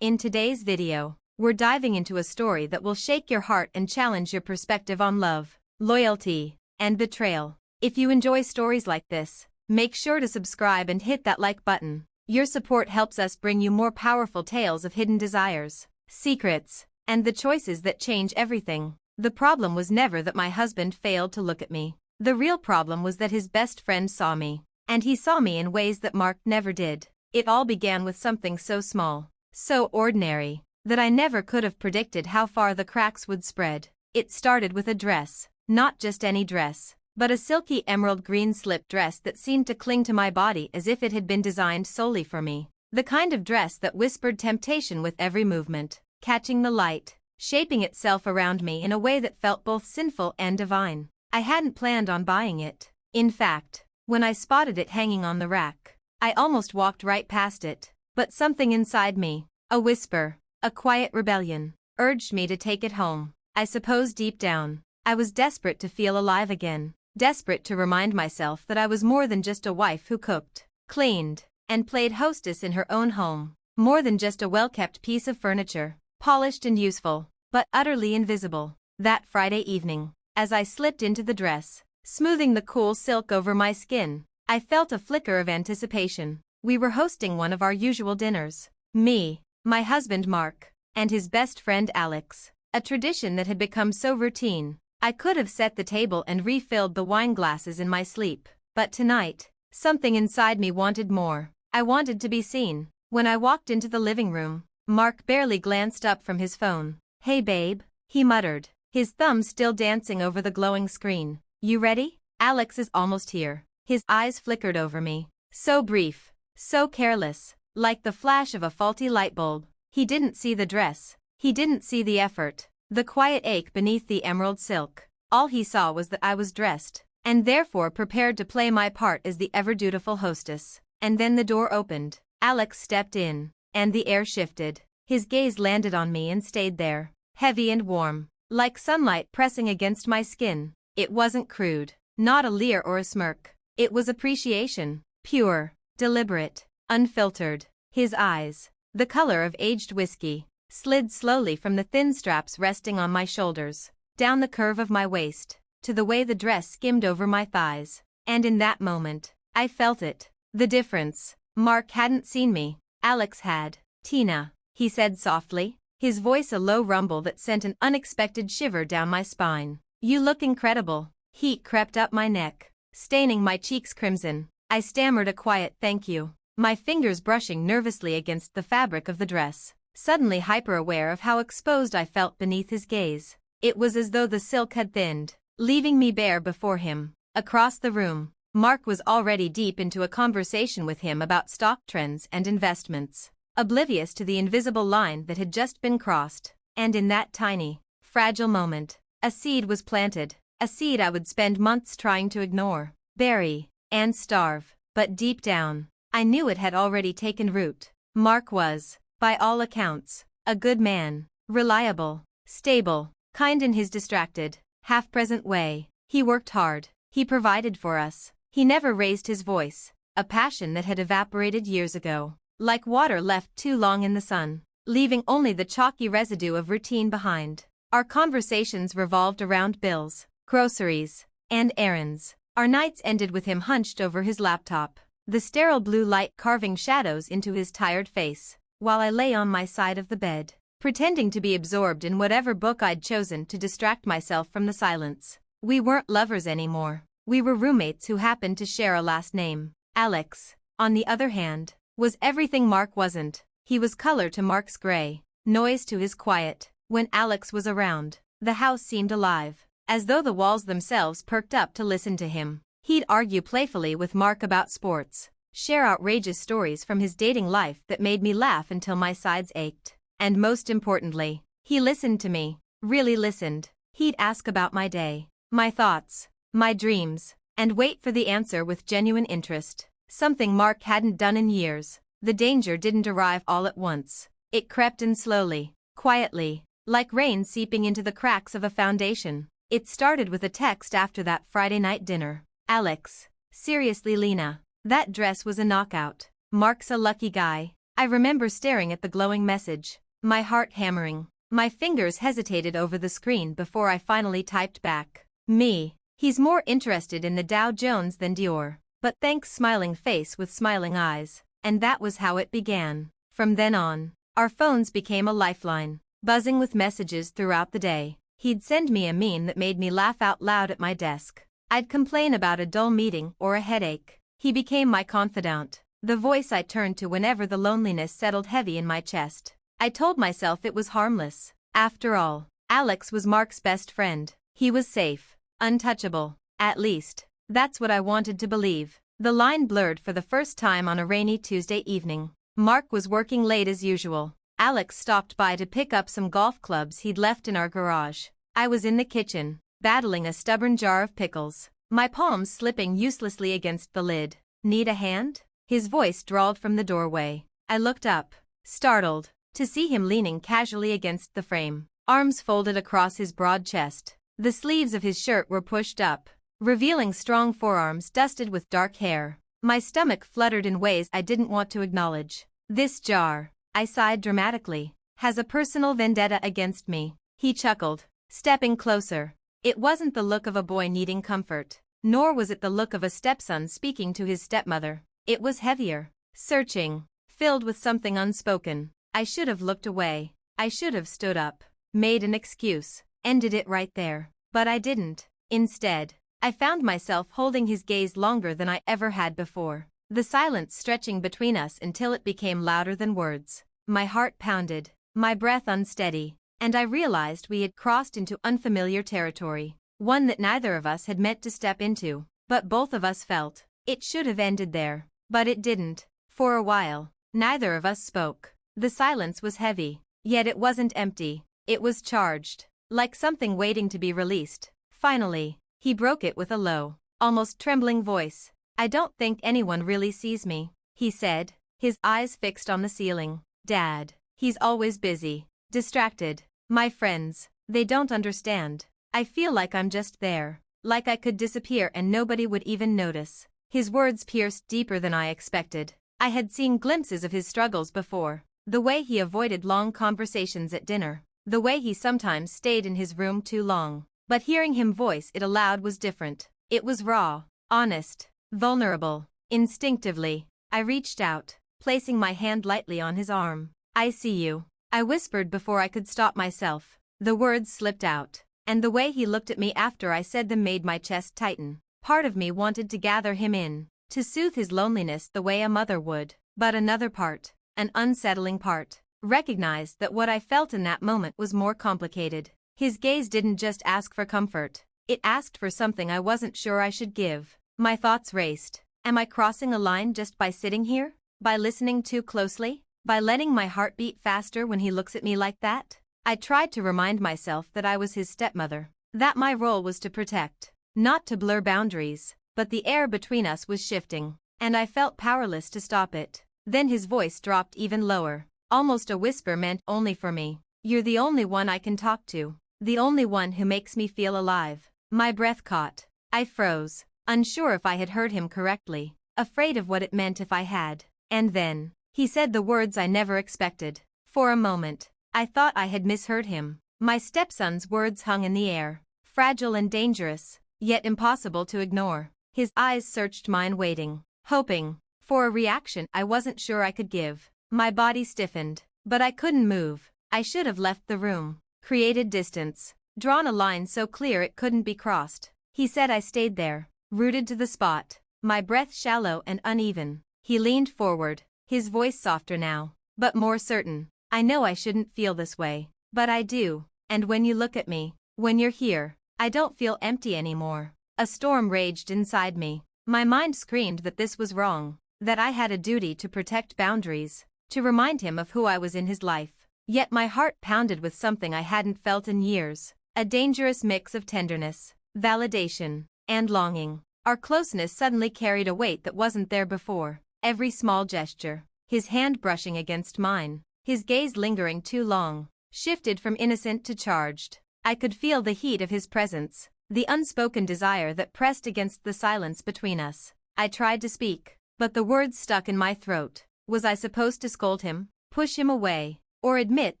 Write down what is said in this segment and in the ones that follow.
In today's video, we're diving into a story that will shake your heart and challenge your perspective on love, loyalty, and betrayal. If you enjoy stories like this, make sure to subscribe and hit that like button. Your support helps us bring you more powerful tales of hidden desires, secrets, and the choices that change everything. The problem was never that my husband failed to look at me. The real problem was that his best friend saw me. And he saw me in ways that Mark never did. It all began with something so small, so ordinary, that I never could have predicted how far the cracks would spread. It started with a dress, not just any dress, but a silky emerald green slip dress that seemed to cling to my body as if it had been designed solely for me. The kind of dress that whispered temptation with every movement, catching the light, shaping itself around me in a way that felt both sinful and divine. I hadn't planned on buying it. In fact, when I spotted it hanging on the rack, I almost walked right past it. But something inside me, a whisper, a quiet rebellion, urged me to take it home. I suppose deep down, I was desperate to feel alive again, desperate to remind myself that I was more than just a wife who cooked, cleaned, and played hostess in her own home, more than just a well-kept piece of furniture, polished and useful, but utterly invisible. That Friday evening, as I slipped into the dress, smoothing the cool silk over my skin, I felt a flicker of anticipation. We were hosting one of our usual dinners. Me, my husband Mark, and his best friend Alex. A tradition that had become so routine, I could have set the table and refilled the wine glasses in my sleep. But tonight, something inside me wanted more. I wanted to be seen. When I walked into the living room, Mark barely glanced up from his phone. "Hey babe," he muttered, his thumb still dancing over the glowing screen. "You ready? Alex is almost here." His eyes flickered over me. So brief, so careless, like the flash of a faulty light bulb. He didn't see the dress. He didn't see the effort, the quiet ache beneath the emerald silk. All he saw was that I was dressed, and therefore prepared to play my part as the ever-dutiful hostess. And then the door opened. Alex stepped in, and the air shifted. His gaze landed on me and stayed there, heavy and warm, like sunlight pressing against my skin. It wasn't crude, not a leer or a smirk. It was appreciation, pure, deliberate, unfiltered. His eyes, the color of aged whiskey, slid slowly from the thin straps resting on my shoulders, down the curve of my waist, to the way the dress skimmed over my thighs. And in that moment, I felt it. The difference. Mark hadn't seen me. Alex had. "Tina," he said softly, his voice a low rumble that sent an unexpected shiver down my spine. "You look incredible." Heat crept up my neck, staining my cheeks crimson. I stammered a quiet "thank you," my fingers brushing nervously against the fabric of the dress, suddenly hyper-aware of how exposed I felt beneath his gaze. It was as though the silk had thinned, leaving me bare before him. Across the room, Mark was already deep into a conversation with him about stock trends and investments, oblivious to the invisible line that had just been crossed. And in that tiny, fragile moment, a seed was planted, a seed I would spend months trying to ignore, bury, and starve. But deep down, I knew it had already taken root. Mark was, by all accounts, a good man, reliable, stable, kind in his distracted, half-present way. He worked hard. He provided for us. He never raised his voice, a passion that had evaporated years ago, like water left too long in the sun, leaving only the chalky residue of routine behind. Our conversations revolved around bills, groceries, and errands. Our nights ended with him hunched over his laptop, the sterile blue light carving shadows into his tired face, while I lay on my side of the bed, pretending to be absorbed in whatever book I'd chosen to distract myself from the silence. We weren't lovers anymore. We were roommates who happened to share a last name. Alex, on the other hand, was everything Mark wasn't. He was color to Mark's gray, noise to his quiet. When Alex was around, the house seemed alive, as though the walls themselves perked up to listen to him. He'd argue playfully with Mark about sports, share outrageous stories from his dating life that made me laugh until my sides ached. And most importantly, he listened to me, really listened. He'd ask about my day, my thoughts, my dreams, and wait for the answer with genuine interest, something Mark hadn't done in years. The danger didn't arrive all at once. It crept in slowly, quietly, like rain seeping into the cracks of a foundation. It started with a text after that Friday night dinner. "Alex, seriously Lena, that dress was a knockout. Mark's a lucky guy. I remember staring at the glowing message, my heart hammering. My fingers hesitated over the screen before I finally typed back. Me. He's more interested in the Dow Jones than Dior. But thanks, smiling face with smiling eyes. And that was how it began. From then on, our phones became a lifeline, buzzing with messages throughout the day. He'd send me a meme that made me laugh out loud at my desk. I'd complain about a dull meeting or a headache. He became my confidant, the voice I turned to whenever the loneliness settled heavy in my chest. I told myself it was harmless. After all, Alex was Mark's best friend. He was safe, untouchable. At least, that's what I wanted to believe. The line blurred for the first time on a rainy Tuesday evening. Mark was working late as usual. Alex stopped by to pick up some golf clubs he'd left in our garage. I was in the kitchen, battling a stubborn jar of pickles, my palms slipping uselessly against the lid. Need a hand? His voice drawled from the doorway. I looked up, startled, to see him leaning casually against the frame, arms folded across his broad chest. The sleeves of his shirt were pushed up, revealing strong forearms dusted with dark hair. My stomach fluttered in ways I didn't want to acknowledge. This jar, I sighed dramatically, has a personal vendetta against me. He chuckled, stepping closer. It wasn't the look of a boy needing comfort, nor was it the look of a stepson speaking to his stepmother. It was heavier, searching, filled with something unspoken. I should have looked away. I should have stood up, made an excuse, ended it right there. But I didn't. Instead, I found myself holding his gaze longer than I ever had before, the silence stretching between us until it became louder than words. My heart pounded, my breath unsteady, and I realized we had crossed into unfamiliar territory, one that neither of us had meant to step into, but both of us felt. It should have ended there, but it didn't. For a while, neither of us spoke. The silence was heavy, yet it wasn't empty. It was charged, like something waiting to be released. Finally, he broke it with a low, almost trembling voice. I don't think anyone really sees me, he said, his eyes fixed on the ceiling. Dad, he's always busy, distracted. My friends, they don't understand. I feel like I'm just there, like I could disappear and nobody would even notice. His words pierced deeper than I expected. I had seen glimpses of his struggles before. The way he avoided long conversations at dinner, the way he sometimes stayed in his room too long. But hearing him voice it aloud was different. It was raw, honest, vulnerable. Instinctively, I reached out, placing my hand lightly on his arm. I see you, I whispered before I could stop myself. The words slipped out, and the way he looked at me after I said them made my chest tighten. Part of me wanted to gather him in, to soothe his loneliness the way a mother would. But another part, an unsettling part, recognized that what I felt in that moment was more complicated. His gaze didn't just ask for comfort, it asked for something I wasn't sure I should give. My thoughts raced. Am I crossing a line just by sitting here? By listening too closely? By letting my heart beat faster when he looks at me like that? I tried to remind myself that I was his stepmother, that my role was to protect, not to blur boundaries, but the air between us was shifting, and I felt powerless to stop it. Then his voice dropped even lower, almost a whisper meant only for me. You're the only one I can talk to, the only one who makes me feel alive. My breath caught. I froze, unsure if I had heard him correctly, afraid of what it meant if I had. And then, he said the words I never expected. For a moment, I thought I had misheard him. My stepson's words hung in the air, fragile and dangerous, yet impossible to ignore. His eyes searched mine, waiting, hoping, for a reaction I wasn't sure I could give. My body stiffened, but I couldn't move. I should have left the room, created distance, drawn a line so clear it couldn't be crossed. He said I stayed there, rooted to the spot, my breath shallow and uneven. He leaned forward, his voice softer now, but more certain. I know I shouldn't feel this way, but I do, and when you look at me, when you're here, I don't feel empty anymore. A storm raged inside me. My mind screamed that this was wrong, that I had a duty to protect boundaries, to remind him of who I was in his life. Yet my heart pounded with something I hadn't felt in years, a dangerous mix of tenderness, validation, and longing. Our closeness suddenly carried a weight that wasn't there before. Every small gesture, his hand brushing against mine, his gaze lingering too long, shifted from innocent to charged. I could feel the heat of his presence, the unspoken desire that pressed against the silence between us. I tried to speak, but the words stuck in my throat, Was I supposed to scold him, push him away, or admit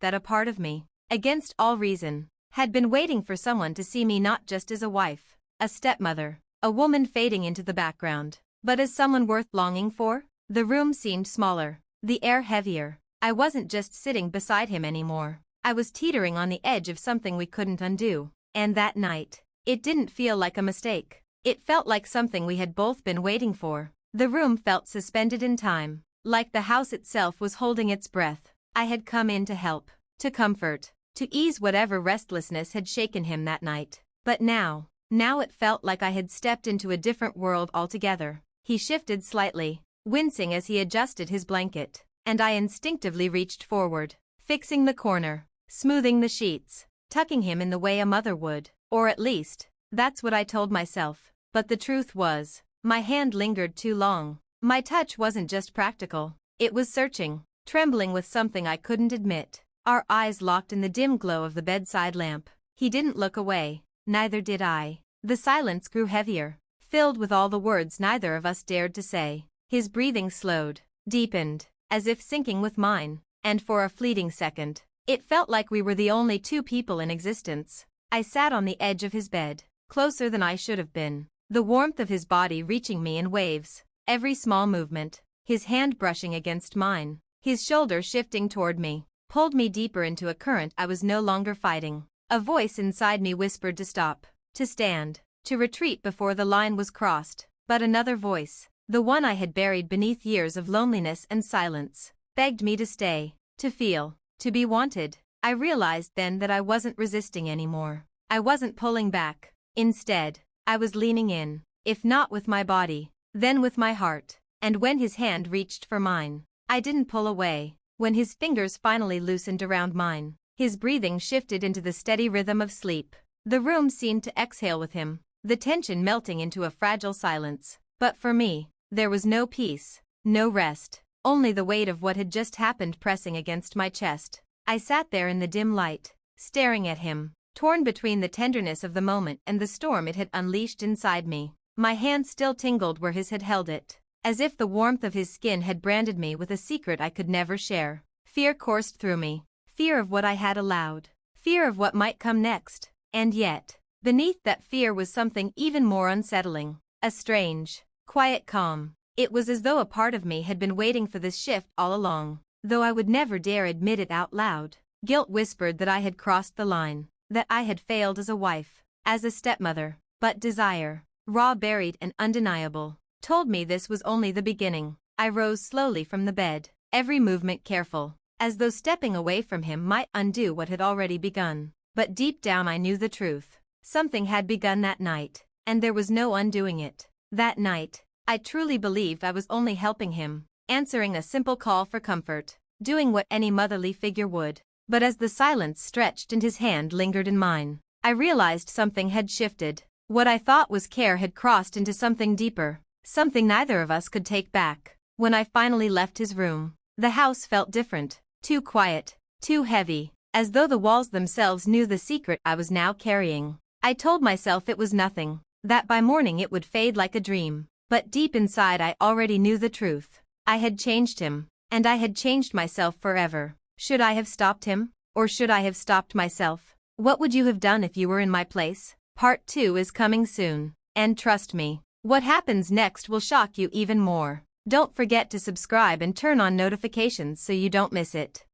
that a part of me, against all reason, had been waiting for someone to see me not just as a wife, a stepmother, a woman fading into the background, but as someone worth longing for? The room seemed smaller, the air heavier. I wasn't just sitting beside him anymore. I was teetering on the edge of something we couldn't undo. And that night, it didn't feel like a mistake. It felt like something we had both been waiting for. The room felt suspended in time, like the house itself was holding its breath. I had come in to help, to comfort, to ease whatever restlessness had shaken him that night. But now it felt like I had stepped into a different world altogether. He shifted slightly, wincing as he adjusted his blanket, and I instinctively reached forward, fixing the corner, smoothing the sheets, tucking him in the way a mother would, or at least, that's what I told myself. But the truth was, my hand lingered too long. My touch wasn't just practical, it was searching, trembling with something I couldn't admit. Our eyes locked in the dim glow of the bedside lamp. He didn't look away, neither did I. The silence grew heavier, filled with all the words neither of us dared to say. His breathing slowed, deepened, as if syncing with mine, and for a fleeting second, it felt like we were the only two people in existence. I sat on the edge of his bed, closer than I should have been, the warmth of his body reaching me in waves, every small movement, his hand brushing against mine, his shoulder shifting toward me, pulled me deeper into a current I was no longer fighting. A voice inside me whispered to stop, to stand, to retreat before the line was crossed. But another voice, the one I had buried beneath years of loneliness and silence, begged me to stay, to feel, to be wanted. I realized then that I wasn't resisting anymore. I wasn't pulling back. Instead, I was leaning in, if not with my body, then with my heart. And when his hand reached for mine, I didn't pull away. When his fingers finally loosened around mine, his breathing shifted into the steady rhythm of sleep. The room seemed to exhale with him, the tension melting into a fragile silence. But for me, there was no peace, no rest, only the weight of what had just happened pressing against my chest. I sat there in the dim light, staring at him, torn between the tenderness of the moment and the storm it had unleashed inside me. My hand still tingled where his had held it, as if the warmth of his skin had branded me with a secret I could never share. Fear coursed through me, fear of what I had allowed, fear of what might come next. And yet, beneath that fear was something even more unsettling, a strange, quiet calm. It was as though a part of me had been waiting for this shift all along, though I would never dare admit it out loud. Guilt whispered that I had crossed the line, that I had failed as a wife, as a stepmother. But desire, raw, buried and undeniable, told me this was only the beginning. I rose slowly from the bed, every movement careful, as though stepping away from him might undo what had already begun. But deep down I knew the truth. Something had begun that night, and there was no undoing it. That night, I truly believed I was only helping him, answering a simple call for comfort, doing what any motherly figure would. But as the silence stretched and his hand lingered in mine, I realized something had shifted. What I thought was care had crossed into something deeper, something neither of us could take back. When I finally left his room, the house felt different, too quiet, too heavy, as though the walls themselves knew the secret I was now carrying. I told myself it was nothing, that by morning it would fade like a dream. But deep inside I already knew the truth. I had changed him, and I had changed myself forever. Should I have stopped him, or should I have stopped myself? What would you have done if you were in my place? Part 2 is coming soon, and trust me, what happens next will shock you even more. Don't forget to subscribe and turn on notifications so you don't miss it.